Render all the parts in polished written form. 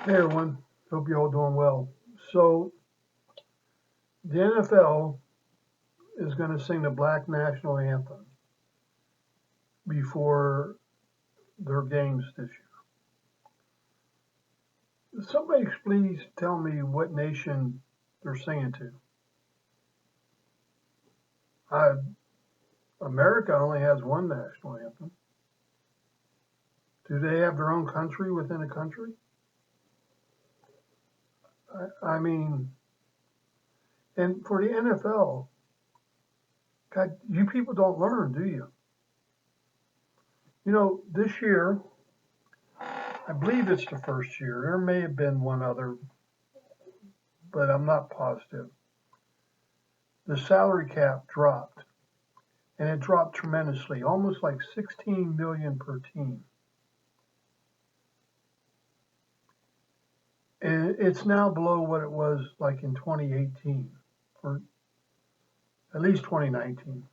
Hey everyone, hope you're all doing well. So, the NFL is going to sing the Black National Anthem before their games this year. Somebody please tell me what nation they're singing to. I, America only has one national anthem. Do they have their own country within a country? I mean, and for the NFL, God, you people don't learn, do you? You know, this year, I believe it's the first year. There may have been one other, but I'm not positive. The salary cap dropped, and it dropped tremendously, almost like 16 million per team. And it's now below what it was like in 2018, or at least 2019.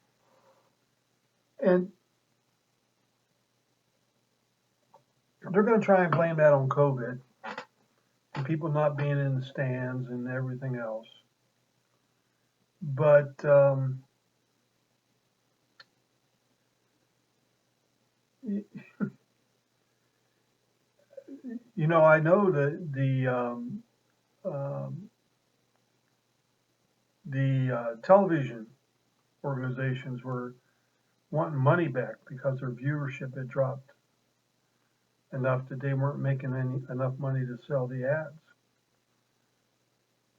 And they're going to try and blame that on COVID and people not being in the stands and everything else. But you know, I know that the television organizations were wanting money back because their viewership had dropped enough that they weren't making enough money to sell the ads.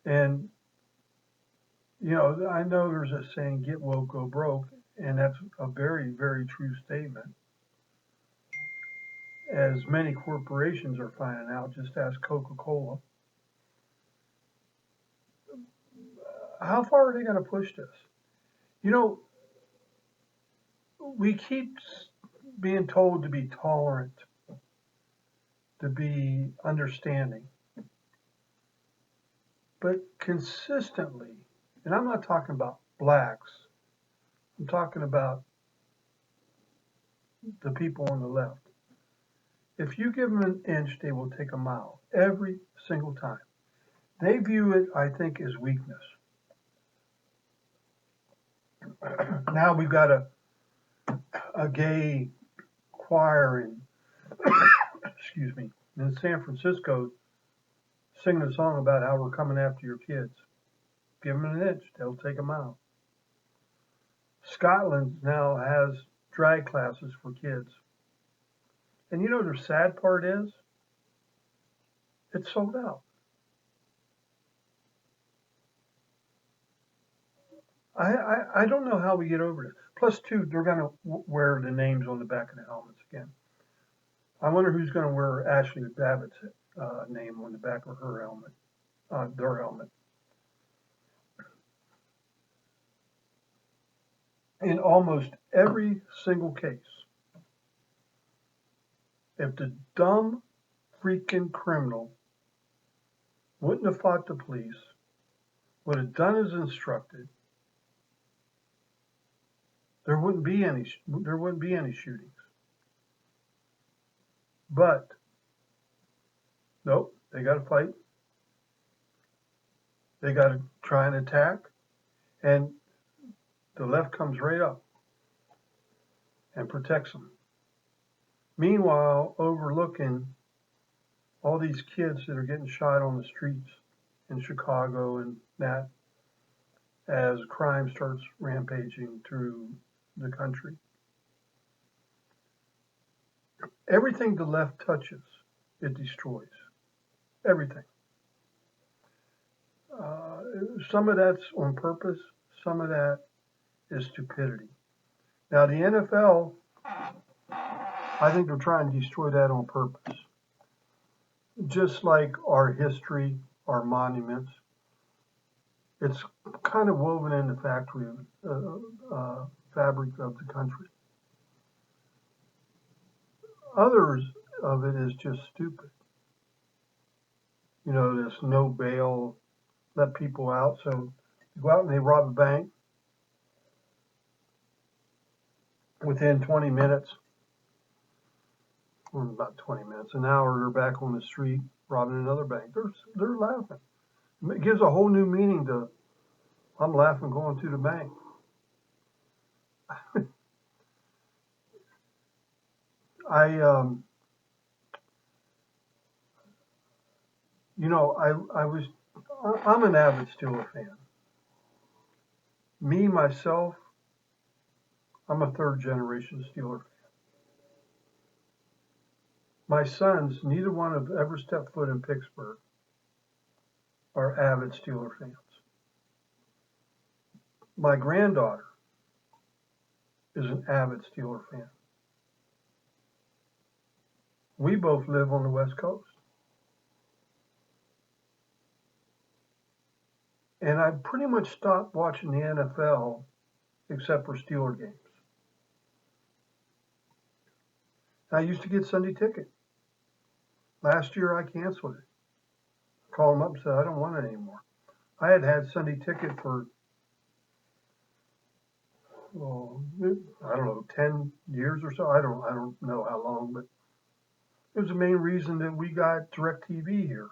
And you know, I know there's a saying, "Get woke, go broke," and that's a very, very true statement. As many corporations are finding out, just ask CocaCola. How far are they going to push this? You know, we keep being told to be tolerant, to be understanding, but consistently, and I'm not talking about blacks, I'm talking about the people on the left. If you give them an inch, they will take a mile every single time. They view it, I think, as weakness. Now we've got a gay choir in, excuse me, in San Francisco singing a song about how we're coming after your kids. Give them an inch, they'll take a mile. Scotland now has drag classes for kids. And you know the sad part is? It's sold out. I don't know how we get over this. Plus, two, they're going to wear the names on the back of the helmets again. I wonder who's going to wear Ashley Babbitt's name on the back of her helmet, their helmet. In almost every single case, if the dumb freaking criminal wouldn't have fought the police, would have done as instructed, there wouldn't be any shootings. But nope, they got to fight. They got to try and attack, and the left comes right up and protects them. Meanwhile, overlooking all these kids that are getting shot on the streets in Chicago and that as crime starts rampaging through the country. Everything the left touches, it destroys. Everything. Some of that's on purpose, some of that is stupidity. Now, the NFL, I think they're trying to destroy that on purpose. Just like our history, our monuments, it's kind of woven in the fabric of the country. Others of it is just stupid. You know, this no bail, let people out. So you go out and they rob a bank. Within 20 minutes, or about 20 minutes, an hour, they're back on the street robbing another bank. They're laughing. It gives a whole new meaning to I'm laughing going to the bank. I you know I'm an avid Steeler fan. Me myself, I'm a third generation Steeler fan. My sons, neither one have ever stepped foot in Pittsburgh, are avid Steeler fans. My granddaughter is an avid Steeler fan. We both live on the West Coast. And I pretty much stopped watching the NFL except for Steeler games. I used to get Sunday ticket. Last year I canceled it. Called them up and said I don't want it anymore. I had Sunday ticket for, well, I don't know, 10 years or so. I don't know how long, but it was the main reason that we got DirecTV here.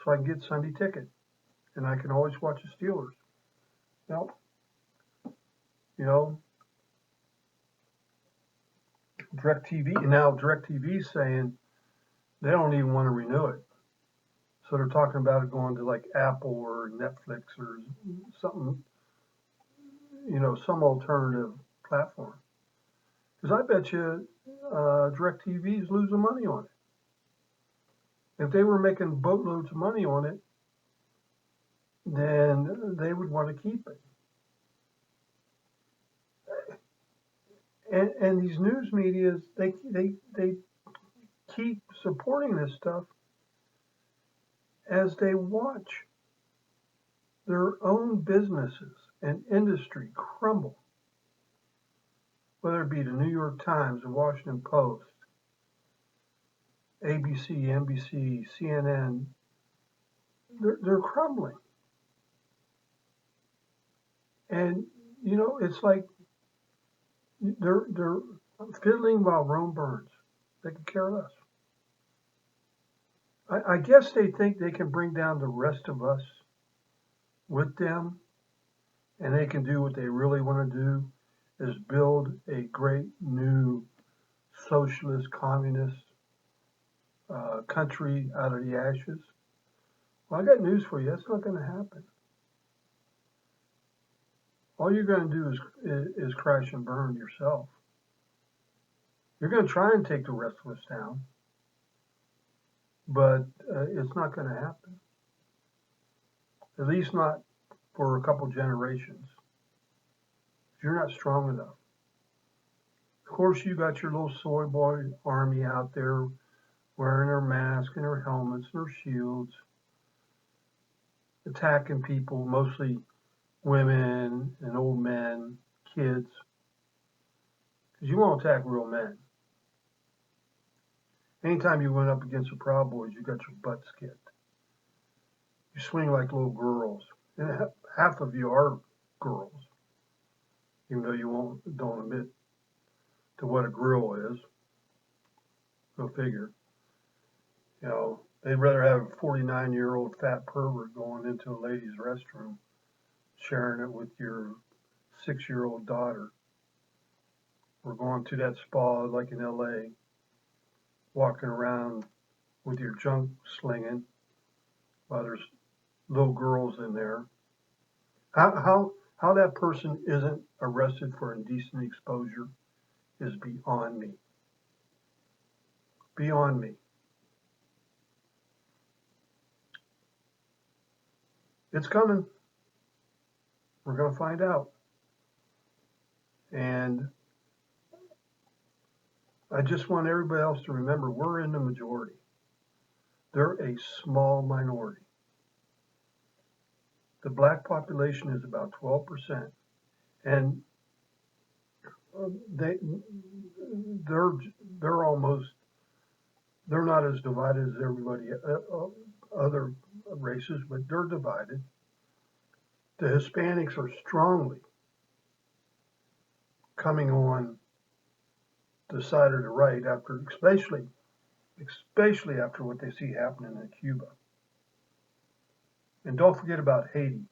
So I can get Sunday ticket and I can always watch the Steelers. Now, you know, DirecTV, and now DirecTV saying they don't even want to renew it. So they're talking about it going to like Apple or Netflix or something, you know, some alternative platform. Because I bet you DirecTV is losing money on it. If they were making boatloads of money on it, then they would want to keep it. And these news medias, they keep supporting this stuff as they watch their own businesses and industry crumble, whether it be the New York Times, the Washington Post, ABC, NBC, CNN. They're crumbling. And, you know, it's like they're fiddling while Rome burns. They could care less. I guess they think they can bring down the rest of us with them, and they can do what they really want to do, is build a great new socialist, communist country out of the ashes. Well, I got news for you. That's not going to happen. All you're going to do is crash and burn yourself. You're going to try and take the rest of us down, but it's not going to happen. At least not for a couple generations. You're not strong enough. Of course, you got your little Soy Boy Army out there wearing their masks and their helmets and their shields, attacking people, mostly women and old men, kids, because you won't attack real men. Anytime you went up against the Proud Boys, you got your butts kicked. You swing like little girls, and half of you are girls, even though you don't admit to what a girl is. Go figure. You know, they'd rather have a 49-year-old fat pervert going into a ladies' restroom, sharing it with your 6-year-old daughter, or going to that spa like in LA, walking around with your junk slinging while there's little girls in there. How that person isn't arrested for indecent exposure is beyond me. Beyond me. It's coming. We're going to find out. And I just want everybody else to remember we're in the majority. They're a small minority. The black population is about 12%. And they're not as divided as everybody other races, but they're divided. The Hispanics are strongly coming on the side of the right after, especially especially after what they see happening in Cuba. And don't forget about Haiti.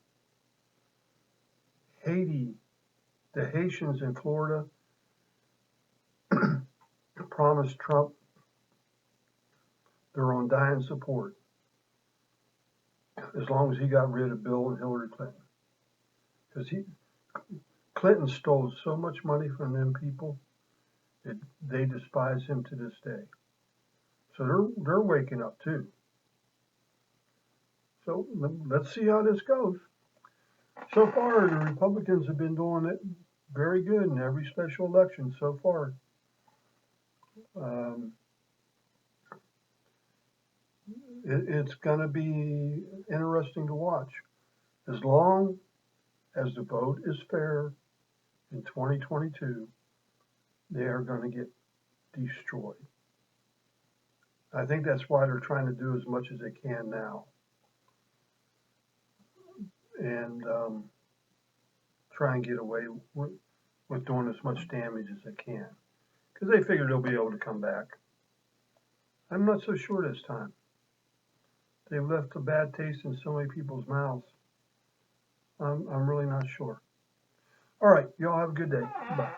Haiti, the Haitians in Florida promised Trump their undying support as long as he got rid of Bill and Hillary Clinton. Because Clinton stole so much money from them people that they despise him to this day. So they're waking up too. So let's see how this goes. So far, the Republicans have been doing it very good in every special election so far. Um, it's going to be interesting to watch. As long as the vote is fair in 2022, they are going to get destroyed. I think that's why they're trying to do as much as they can now. And try and get away with doing as much damage as they can. Because they figure they'll be able to come back. I'm not so sure this time. They've left a bad taste in so many people's mouths. I'm really not sure. All right, y'all have a good day. Bye.